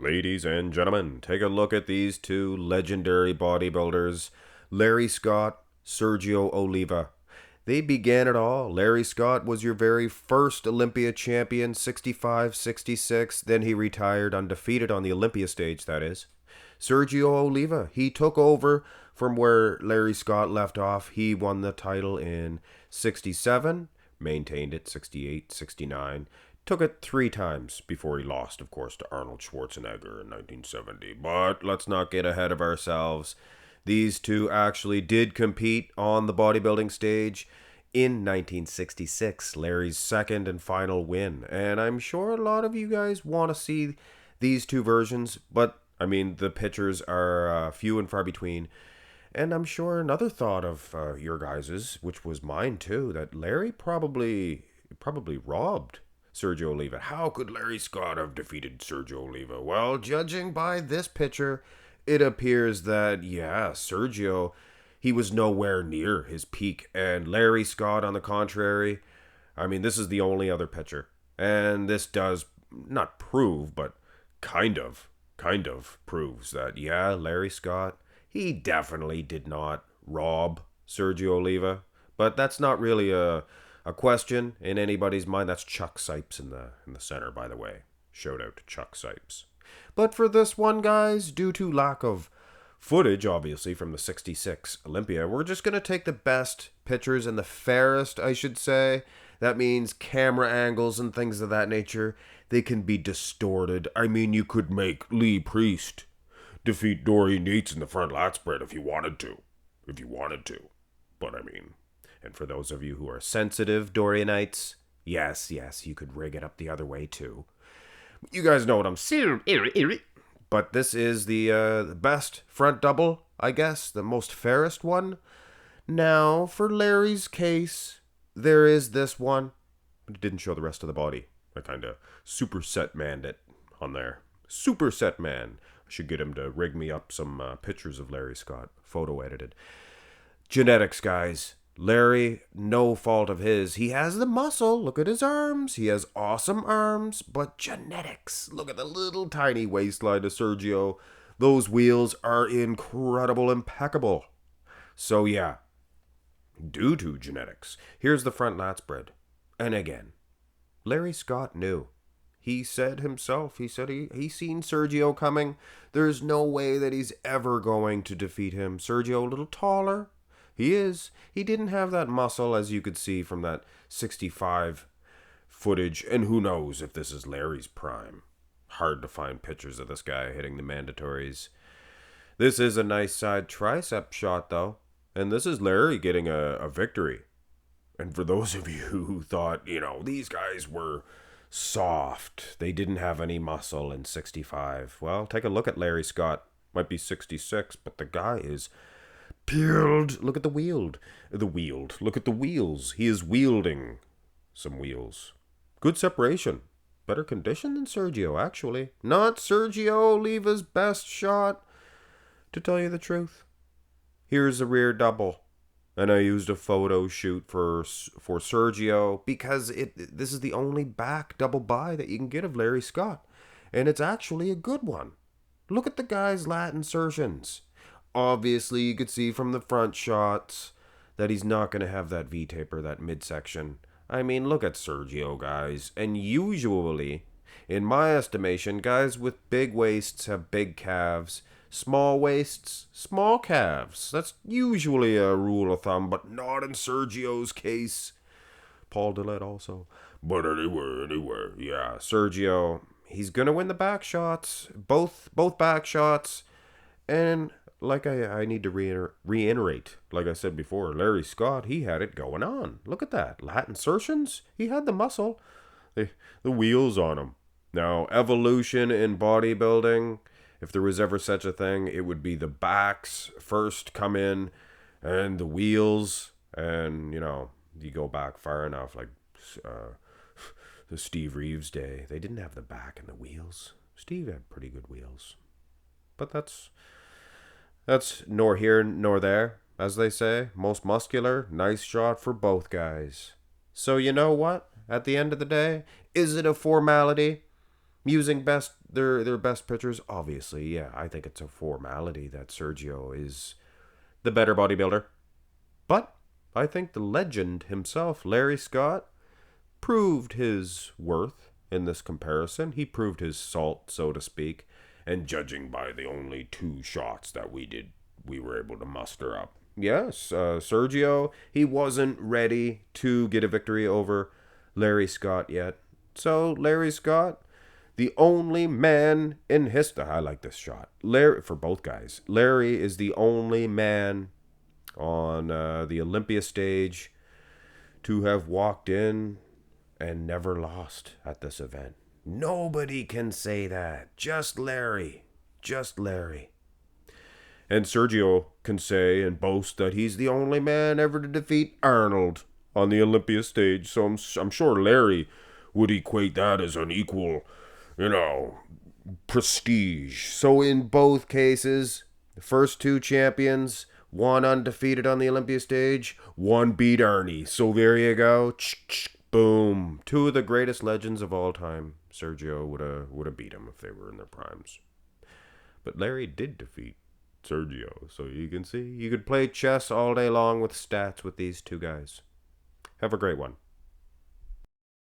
Ladies and gentlemen, take a look at these two legendary bodybuilders, Larry Scott, Sergio Oliva. They began it all. Larry Scott was your very first Olympia champion, 65, 66. Then he retired undefeated on the Olympia stage, that is. Sergio Oliva, he took over from where Larry Scott left off. He won the title in 67, maintained it 68, 69. Took it 3 times before he lost, of course, to Arnold Schwarzenegger in 1970. But let's not get ahead of ourselves. These two actually did compete on the bodybuilding stage in 1966, Larry's second and final win. And I'm sure a lot of you guys want to see these two versions, but I mean, the pictures are few and far between. And I'm sure another thought of your guys's, which was mine too, that Larry probably robbed Sergio Oliva. How could Larry Scott have defeated Sergio Oliva? Well, judging by this picture, it appears that, yeah, Sergio, he was nowhere near his peak. And Larry Scott, on the contrary, I mean, this is the only other picture. And this does not prove, but kind of proves that, yeah, Larry Scott, he definitely did not rob Sergio Oliva. But that's not really a question in anybody's mind. That's Chuck Sipes in the center, by the way. Shout out to Chuck Sipes. But for this one, guys, due to lack of footage, obviously, from the 66 Olympia, we're just going to take the best pictures and the fairest, I should say. That means camera angles and things of that nature. They can be distorted. I mean, you could make Lee Priest defeat Dorian Yates in the front lat spread if you wanted to. But I mean, and for those of you who are sensitive Dorianites, yes, you could rig it up the other way too. You guys know what I'm saying. But this is the best front double, I guess, the most fairest one. Now, for Larry's case, there is this one. It didn't show the rest of the body. I kind of superset manned it on there. Superset man. I should get him to rig me up some pictures of Larry Scott, photo edited. Genetics, guys. Larry, no fault of his. He has the muscle. Look at his arms. He has awesome arms. But genetics. Look at the little tiny waistline of Sergio. Those wheels are incredible, impeccable. So yeah, due to genetics, here's the front lat spread. And again, Larry Scott knew. He said himself, he seen Sergio coming. There's no way that he's ever going to defeat him. Sergio a little taller. He is. He didn't have that muscle, as you could see from that 65 footage. And who knows if this is Larry's prime. Hard to find pictures of this guy hitting the mandatories. This is a nice side tricep shot, though. And this is Larry getting a victory. And for those of you who thought, these guys were soft, they didn't have any muscle in 65. Well, take a look at Larry Scott. Might be 66, but the guy is peeled. Look at the wheeled. Look at the wheels. He is wielding some wheels. Good separation. Better condition than Sergio, actually. Not Sergio Oliva's best shot, to tell you the truth. Here's a rear double. And I used a photo shoot for Sergio because this is the only back double by that you can get of Larry Scott. And it's actually a good one. Look at the guy's lat insertions. Obviously, you could see from the front shots that he's not going to have that V-taper, that midsection. I mean, look at Sergio, guys. And usually, in my estimation, guys with big waists have big calves. Small waists, small calves. That's usually a rule of thumb, but not in Sergio's case. Paul Dillette also. But anyway, yeah, Sergio, he's going to win the back shots. Both back shots. And like I need to reiterate, like I said before, Larry Scott, he had it going on. Look at that. Lat insertions. He had the muscle. The wheels on him. Now, evolution in bodybuilding, if there was ever such a thing, it would be the backs first come in and the wheels. And, you go back far enough, like the Steve Reeves day. They didn't have the back and the wheels. Steve had pretty good wheels. But that's nor here nor there, as they say. Most muscular, nice shot for both guys. So you know what? At the end of the day, is it a formality? using their best pitchers. Obviously, yeah, I think it's a formality that Sergio is the better bodybuilder. But I think the legend himself, Larry Scott, proved his worth in this comparison. He proved his salt, so to speak. And judging by the only two shots that we were able to muster up. Yes, Sergio, he wasn't ready to get a victory over Larry Scott yet. So, Larry Scott, the only man in history. I like this shot. Larry, for both guys. Larry is the only man on the Olympia stage to have walked in and never lost at this event. Nobody can say that. Just Larry. Just Larry. And Sergio can say and boast that he's the only man ever to defeat Arnold on the Olympia stage. So I'm sure Larry would equate that as an equal, prestige. So in both cases, the first two champions, one undefeated on the Olympia stage, one beat Arnie. So there you go. Boom. Two of the greatest legends of all time. Sergio would have beat him if they were in their primes. But Larry did defeat Sergio. So you can see, you could play chess all day long with stats with these two guys. Have a great one.